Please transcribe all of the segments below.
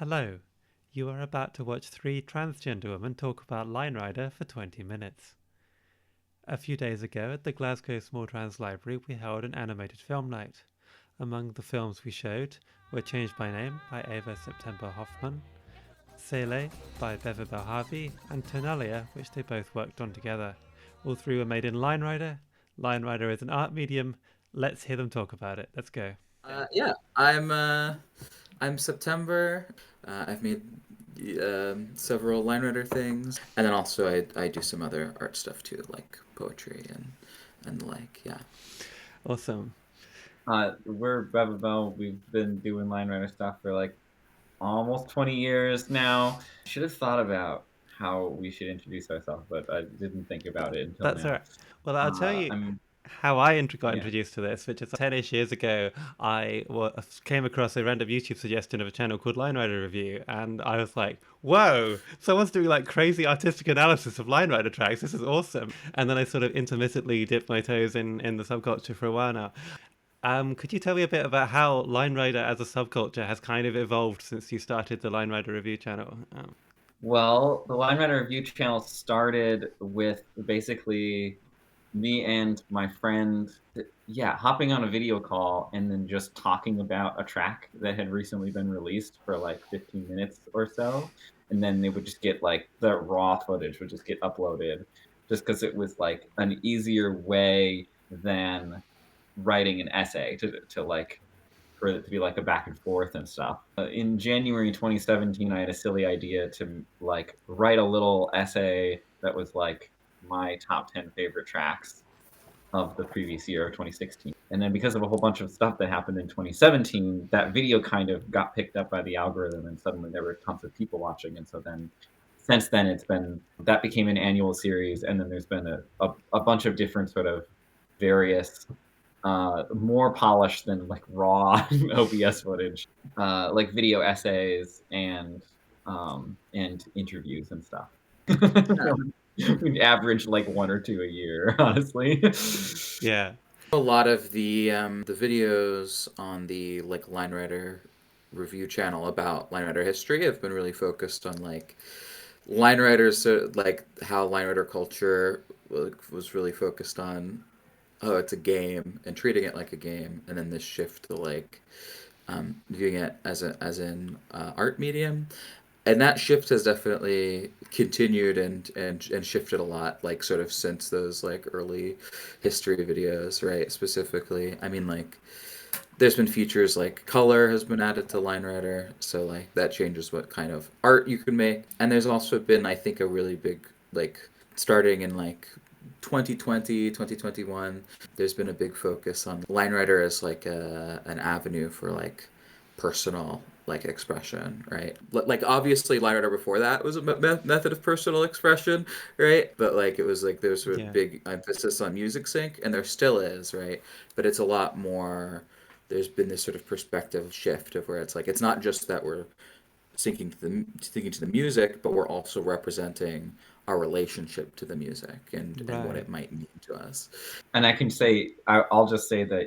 Hello. You are about to watch three transgender women talk about Line Rider for 20 minutes. A few days ago at the Glasgow Small Trans Library, we held an animated film night. Among the films we showed were Changed by Name by Ava September Hofmann, Selee by Bevibel Harvey, and Tonalia, which they both worked on together. All three were made in Line Rider. Line Rider is an art medium. Let's hear them talk about it. Let's go. Yeah, I'm September. I've made several line writer things, and then also I do some other art stuff too, like poetry and the like. Yeah. Awesome. We're Bevibel. We've been doing line writer stuff for like almost 20 years now. Should have thought about how we should introduce ourselves, but I didn't think about it until That's now. all right. Well, I'll tell you I'm how I got Yeah. introduced to this, which is 10-ish years ago. I came across a random YouTube suggestion of a channel called Line Rider Review, and I was like, whoa, someone's doing like crazy artistic analysis of Line Rider tracks. This is awesome. And then I sort of intermittently dipped my toes in the subculture for a while now. Could you tell me a bit about how Line Rider as a subculture has kind of evolved since you started the Line Rider Review channel? Well, the line writer review channel started with basically me and my friend, hopping on a video call and then just talking about a track that had recently been released for like 15 minutes or so. And then they would just get like the raw footage would just get uploaded just because it was like an easier way than writing an essay to like for it to be like a back and forth and stuff. In January 2017, I had a silly idea to like write a little essay that was like my top 10 favorite tracks of the previous year of 2016. And then because of a whole bunch of stuff that happened in 2017, that video kind of got picked up by the algorithm and suddenly there were tons of people watching. And so then since then that became an annual series. And then there's been a bunch of different sort of various more polished than like raw OBS footage, like video essays and interviews and stuff. We averaged like one or two a year, honestly. Yeah. A lot of the videos on the like line writer review channel about line writer history have been really focused on like line writers, like how line writer culture was really focused on it's a game and treating it like a game, and then this shift to like viewing it as an art medium, and that shift has definitely continued and shifted a lot, like sort of since those like early history videos, right? Specifically, I mean, like there's been features like color has been added to line writer, so like that changes what kind of art you can make, and there's also been, I think, a really big like starting in like 2020, 2021, there's been a big focus on line writer as like an avenue for like personal like expression, right? Like obviously line writer before that was a method of personal expression, right? But like it was like there was sort of big emphasis on music sync, and there still is, right? But it's a lot more. There's been this sort of perspective shift of where it's like it's not just that we're syncing to the music, but we're also representing our relationship to the music and what it might mean to us. And I can say, I'll just say that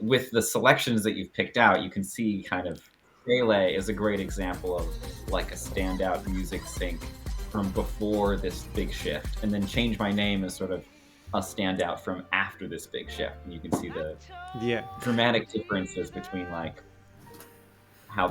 with the selections that you've picked out, you can see kind of Selee is a great example of like a standout music sync from before this big shift, and then Change My Name is sort of a standout from after this big shift, and you can see the dramatic differences between like how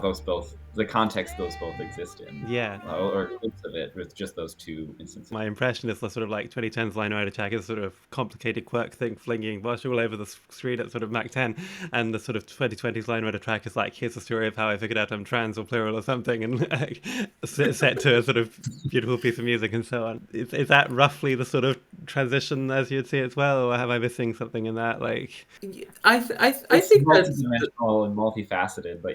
the context those both exist in. Or bits of it with just those two instances. My impression is the sort of like 2010s line writer track is sort of complicated quirk thing flinging Bosch all over the screen at sort of Mach 10, and the sort of 2020s line writer track is like, here's the story of how I figured out I'm trans or plural or something, and like, set to a sort of beautiful piece of music and so on. Is that roughly the sort of transition as you'd see it as well, or am I missing something in that? Like, I think that's multidimensional and multifaceted, but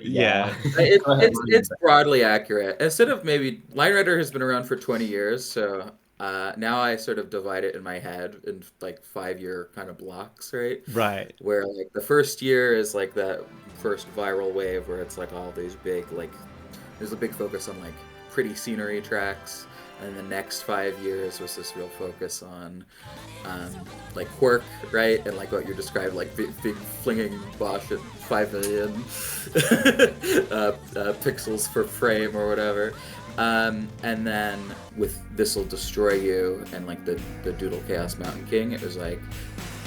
it's broadly accurate. Instead of maybe line writer has been around for 20 years, so now I sort of divide it in my head in like 5-year kind of blocks, right? Right. Where like the first year is like that first viral wave where it's like all these big like there's a big focus on like pretty scenery tracks. And the next 5 years was this real focus on like quirk, right? And like what you're describing, like big flinging Bosch at 5 million pixels per frame or whatever. And then with This'll Destroy You and like the Doodle Chaos Mountain King, it was like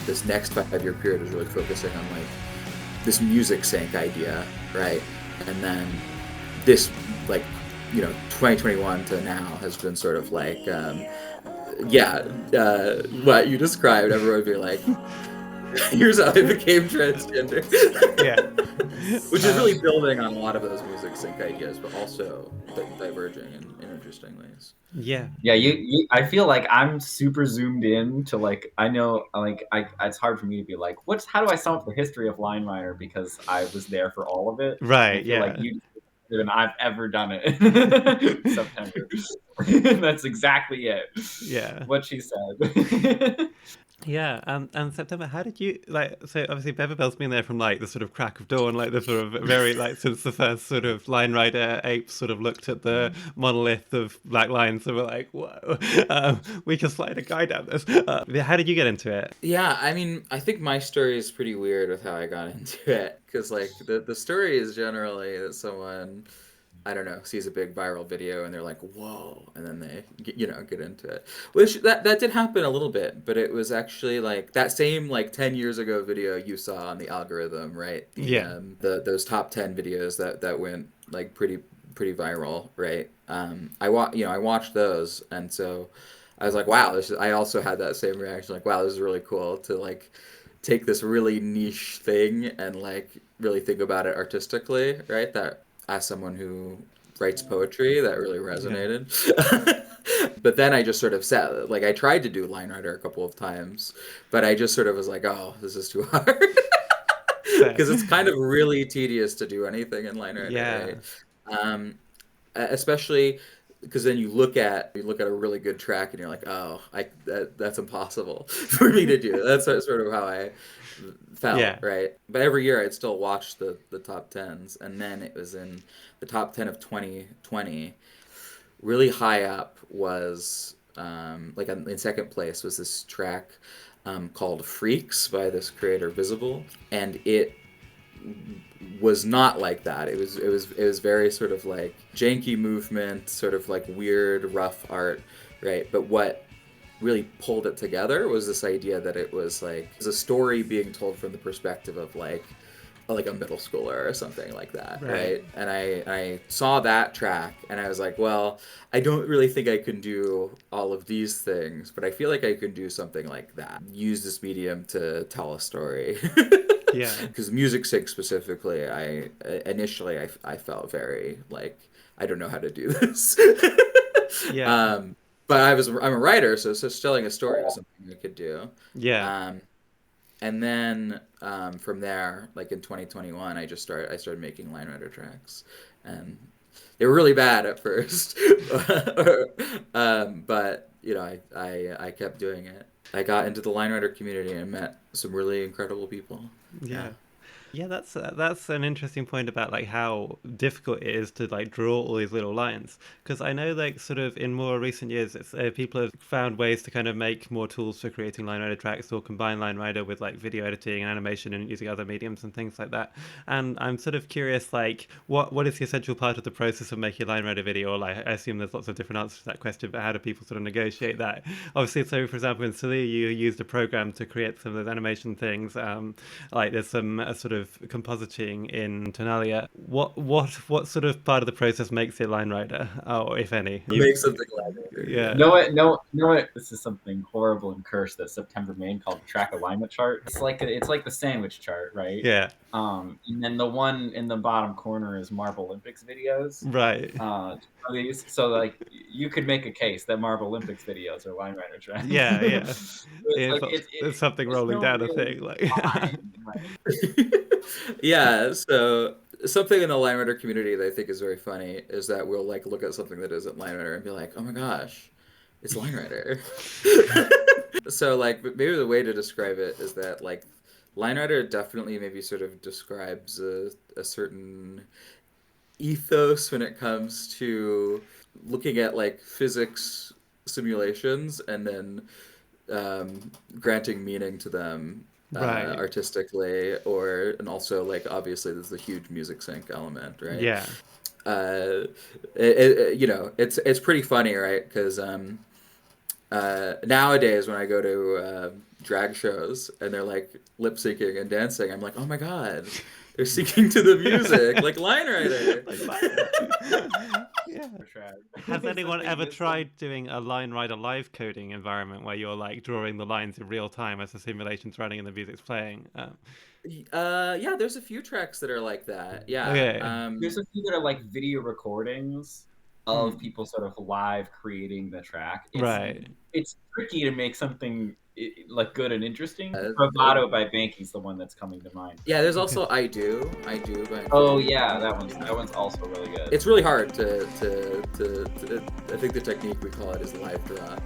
this next 5-year period was really focusing on like this music sync idea, right? And then this, like, 2021 to now has been sort of like, what you described. Everyone would be like, here's how I became transgender. Yeah. Which is really building on a lot of those music sync ideas, but also diverging in interesting ways. Yeah. Yeah, I feel like I'm super zoomed in to like, I know, like, it's hard for me to be like, how do I sum up the history of Line Rider, because I was there for all of it. Right, I feel like yeah. you than I've ever done it. September. That's exactly it. Yeah. What she said. Yeah, and September, how did you, like, so obviously Bevibel's been there from like the sort of crack of dawn, like the sort of very, like, since the first sort of Line Rider apes sort of looked at the monolith of black lines and were like, whoa, we can slide a guy down this. How did you get into it? Yeah, I mean, I think my story is pretty weird with how I got into it, because like the story is generally that someone, I don't know, sees a big viral video and they're like, whoa, and then they get into it, which that did happen a little bit, but it was actually like that same like 10 years ago video you saw on the algorithm, right? Yeah. Those top 10 videos that went like pretty viral, right? I watched those, and so I was like, wow, I also had that same reaction, like, wow, this is really cool to like take this really niche thing and like really think about it artistically, right? That, as someone who writes poetry, that really resonated. Yeah. But then I just sort of said, like, I tried to do Line Rider a couple of times, but I just sort of was like, oh, this is too hard. Because it's kind of really tedious to do anything in Line Rider, Yeah. right? Especially because then you look at a really good track and you're like, oh, that's impossible for me to do. That's sort of how I felt, Yeah. right? But every year I'd still watch the top tens, and then it was in the top 10 of 2020. Really high up was like in second place was this track called Freaks by this creator Bevibel, and it was not like that. It was very sort of like janky movement, sort of like weird rough art, right? But what really pulled it together was this idea that it was a story being told from the perspective of like a middle schooler or something like that, right? And I saw that track and I was like, well, I don't really think I can do all of these things, but I feel like I could do something like that. Use this medium to tell a story. Yeah. Because music sync specifically, I initially felt very like, I don't know how to do this. Yeah. But I'm a writer, so telling a story was something I could do. Yeah. And then from there, like in 2021, I started making Line Rider tracks, and they were really bad at first, but I kept doing it. I got into the Line Rider community and met some really incredible people. Yeah. Yeah, that's an interesting point about like how difficult it is to like draw all these little lines, because I know like sort of in more recent years it's people have found ways to kind of make more tools for creating Line Rider tracks or combine Line Rider with like video editing and animation and using other mediums and things like that. And I'm sort of curious, like what is the essential part of the process of making a Line Rider video? Or like I assume there's lots of different answers to that question, but how do people sort of negotiate that? Obviously, so for example in Selee you used a program to create some of those animation things. Like there's some sort of compositing in Tonalia. What sort of part of the process makes it Line Rider, or if any? Makes something Line Rider. Yeah. No, this is something horrible and cursed that September made called the track alignment chart. It's like the sandwich chart, right? Yeah. And then the one in the bottom corner is Marble Olympics videos. Right. So like you could make a case that Marble Olympics videos are Line Rider tracks. Yeah, yeah. It's something rolling down a thing like. Yeah, so something in the Line Rider community that I think is very funny is that we'll like look at something that isn't Line Rider and be like, oh my gosh, it's Line Rider. So like maybe the way to describe it is that like Line Rider definitely maybe sort of describes a certain ethos when it comes to looking at like physics simulations and then granting meaning to them Right. artistically, or and also like obviously there's the huge music sync element, right? Yeah. You know, it's pretty funny, right? Because nowadays when I go to drag shows and they're like lip syncing and dancing, I'm like, oh my god, they're syncing to the music, like line writer. Like line. Yeah. Has anyone Something ever missing. tried doing a line rider live coding environment where you're like drawing the lines in real time as the simulation's running and the music's playing? Yeah, there's a few tracks that are like that. Yeah. Okay. There's a few that are like video recordings of Mm. people sort of live creating the track. Right. It's tricky to make something like good and interesting. Uh, Bravado by Banky's the one that's coming to mind. Yeah, there's Okay. also I Do by Oh Infinity. yeah, that one's also really good. It's really hard to I think the technique we call it is live draw.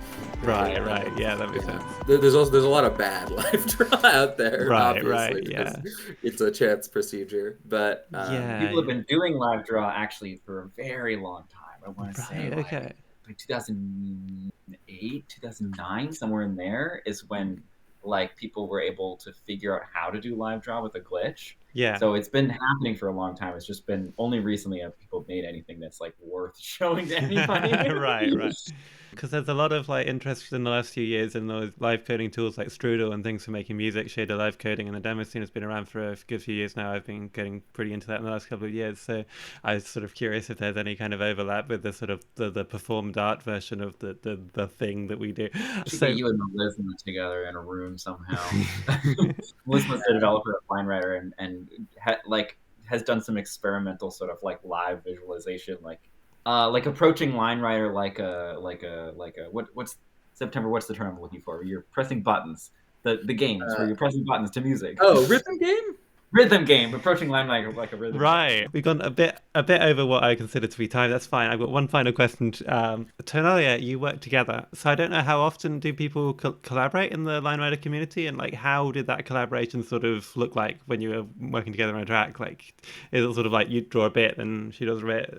Right, right. Yeah, that makes Yeah. sense. There's a lot of bad live draw out there, Right, obviously, right, because yeah. it's a chance procedure. But Yeah. People have been doing live draw actually for a very long time. I want to say Right, okay. like 2008, 2009, somewhere in there is when like people were able to figure out how to do live draw with a glitch. Yeah. So it's been happening for a long time. It's just been only recently have people made anything that's like worth showing to anybody. Right. Because there's a lot of like interest in the last few years in those live coding tools like Strudel and things for making music, shader live coding, and the demo scene has been around for a good few years now. I've been getting pretty into that in the last couple of years, so I was sort of curious if there's any kind of overlap with the sort of the performed art version of the thing that we do. Should So get you and Melissa together in a room somehow. Melissa's a developer at FineWriter and has done some experimental sort of like live visualization, like approaching LineWriter like a what's September? What's the term I'm looking for? You're pressing buttons. The games where you're pressing buttons to music. oh, rhythm game. Rhythm game, approaching LineWriter like a rhythm. right, game. we've gone a bit over what I consider to be time. That's fine. I've got one final question. Tonalia, you work together, so I don't know how often do people collaborate in the Line Rider community, and like how did that collaboration sort of look like when you were working together on a track? Like, is it sort of like you draw a bit and she does a bit,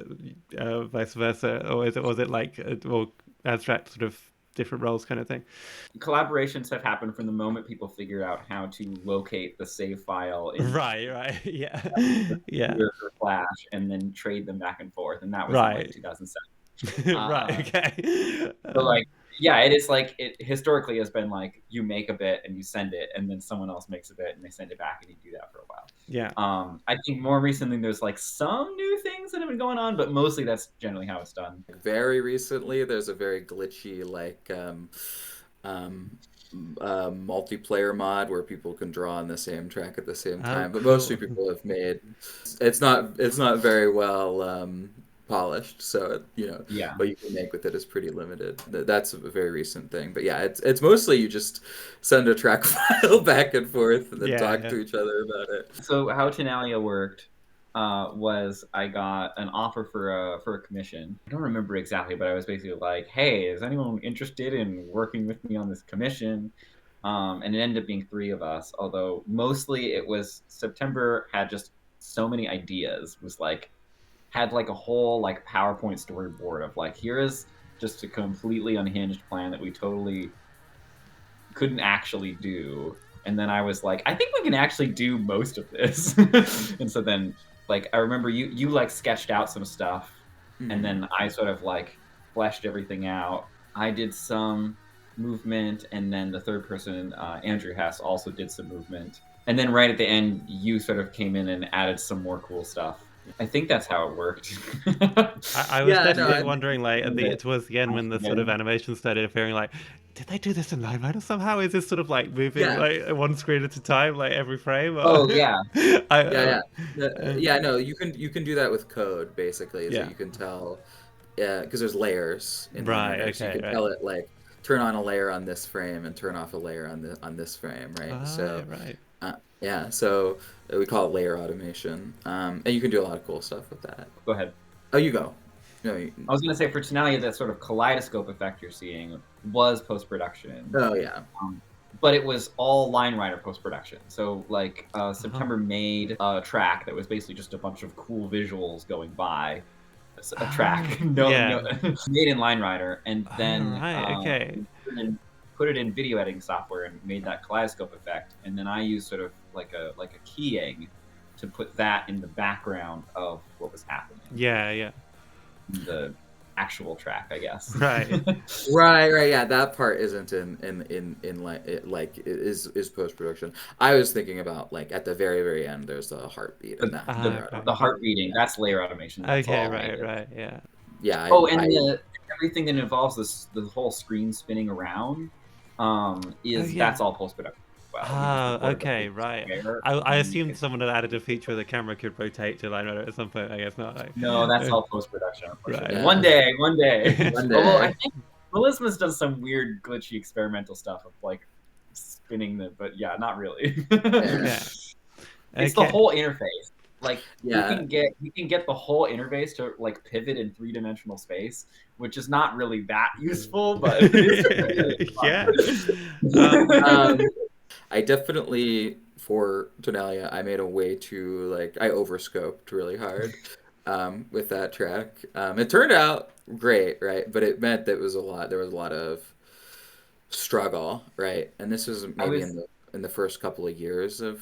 vice versa, or was it like a more abstract sort of different roles kind of thing? Collaborations have happened from the moment people figured out how to locate the save file in Right, yeah, yeah, for Flash and then trade them back and forth, and that was in like 2007. right, okay. So like, yeah, it is like it historically has been like you make a bit and you send it, and then someone else makes a bit and they send it back, and you do that for a while. Yeah. I think more recently there's like some new things that have been going on, but mostly that's generally how it's done. Very recently, there's a very glitchy like multiplayer mod where people can draw on the same track at the same time. But mostly people have made it's not very well polished, so you know what you can make with it is pretty limited. That's a very recent thing, but yeah, it's mostly you just send a track file back and forth and then talk to each other about it. So how Tonalia worked was I got an offer for a commission. I don't remember exactly, but I was basically like, hey, is anyone interested in working with me on this commission? And it ended up being 3 of us, although mostly it was September had just so many ideas, was like had like a whole like PowerPoint storyboard of like, here is just a completely unhinged plan that we totally couldn't actually do. And then I was like, I think we can actually do most of this. And so then like I remember you like sketched out some stuff, and then I sort of like fleshed everything out. I did some movement, and then the third person, Andrew Hess, also did some movement. And then right at the end, you sort of came in and added some more cool stuff. I think that's how it worked. I was definitely wondering, like, towards the end when the sort of animation started appearing, like, did they do this in Line Rider somehow? Is this sort of like moving like one screen at a time, like every frame? Or... Oh yeah, no, you can do that with code basically. So you can tell, because there's layers in Line Rider, so you can tell it like turn on a layer on this frame and turn off a layer on this frame, right? So we call it layer automation, and you can do a lot of cool stuff with that. Go ahead. Oh, you go. No, I was going to say for Tonalia, that sort of kaleidoscope effect you're seeing was post-production. Oh yeah. But it was all Line Rider post-production. So like September made a track that was basically just a bunch of cool visuals going by. a track, no, Yeah. made in Line Rider, and then Right. Okay. put it in video editing software and made that kaleidoscope effect. And then I used sort of like a keying to put that in the background of what was happening. Yeah. Yeah. The actual track, I guess. Right. Right. Yeah, that part isn't in like it is post production. I was thinking about like at the very end, there's a heartbeat and that. The heart beating, that's layer automation. That's Okay. all Right. Yeah. Yeah. Everything that involves the whole screen spinning around that's all post production. Well, okay, right. I assumed someone had added a feature the camera could rotate to line at some point. I guess not. Like, no, that's all post production. Right. Yeah. One day. One day. Although I think Melisma's does some weird, glitchy, experimental stuff of like spinning but yeah, not really. Yeah. It's the whole interface. Like yeah. you can get the whole interface to like pivot in 3-dimensional space, which is not really that useful, but it's yeah. I definitely, for Tonalia, I made a way to like I overscoped really hard with that track. It turned out great, right? But it meant that there was a lot of struggle, right? And this was maybe in the first couple of years of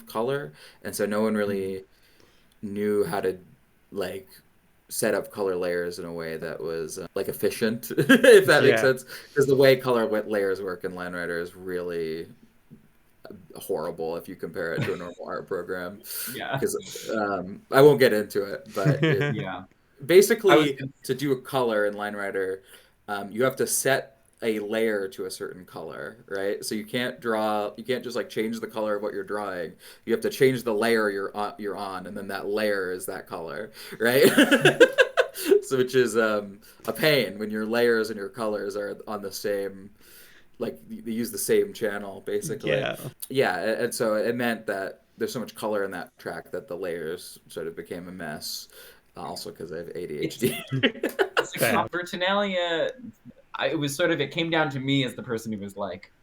color, and so no one really knew how to like set up color layers in a way that was like efficient, if that makes sense. Because the way color layers work in Line Rider is really horrible if you compare it to a normal art program. Yeah. Because I won't get into it, but yeah. Basically, to do a color in Line Rider, you have to set a layer to a certain color, right? So you can't just like change the color of what you're drawing. You have to change the layer you're on, and then that layer is that color, right? So which is a pain when your layers and your colors are on the same, like they use the same channel basically. Yeah, and so it meant that there's so much color in that track that the layers sort of became a mess. Also because I have ADHD. For Tonalia, it came down to me as the person who was like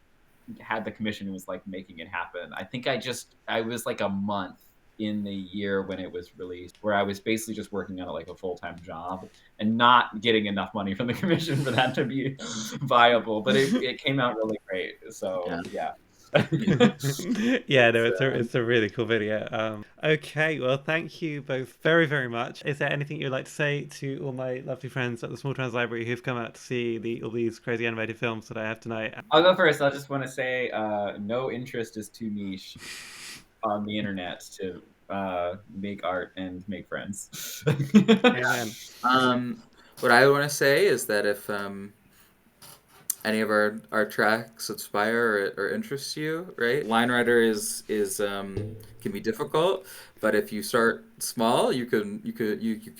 had the commission and was like making it happen. I think I was like a month in the year when it was released where I was basically just working on it like a full-time job and not getting enough money from the commission for that to be viable, but it came out really great. So yeah. Yeah, no, it's a really cool video. Okay, well, thank you both very, very much. Is there anything you'd like to say to all my lovely friends at the Small Trans Library who've come out to see all these crazy animated films that I have tonight? I'll go first. I just want to say no interest is too niche on the internet to make art and make friends. Amen. What I want to say is that if any of our tracks inspire or interest you, right? Line Rider is can be difficult, but if you start small, you can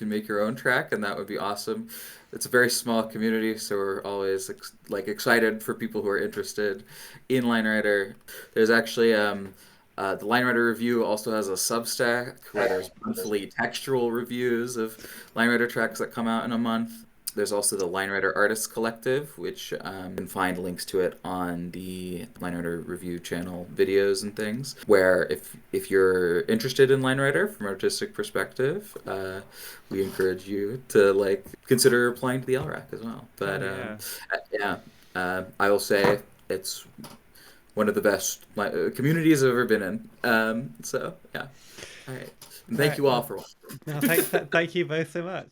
make your own track, and that would be awesome. It's a very small community, so we're always excited for people who are interested in Line Rider. There's actually the Line Rider Review also has a Substack where there's monthly textual reviews of Line Rider tracks that come out in a month. There's also the Line Rider Artists Collective, which you can find links to it on the Line Rider Review channel videos and things, where if you're interested in Line Rider from an artistic perspective, we encourage you to consider applying to the LRAC as well. But I will say it's one of the best communities I've ever been in. So yeah. All right. And thank you all for watching. Thank you both so much.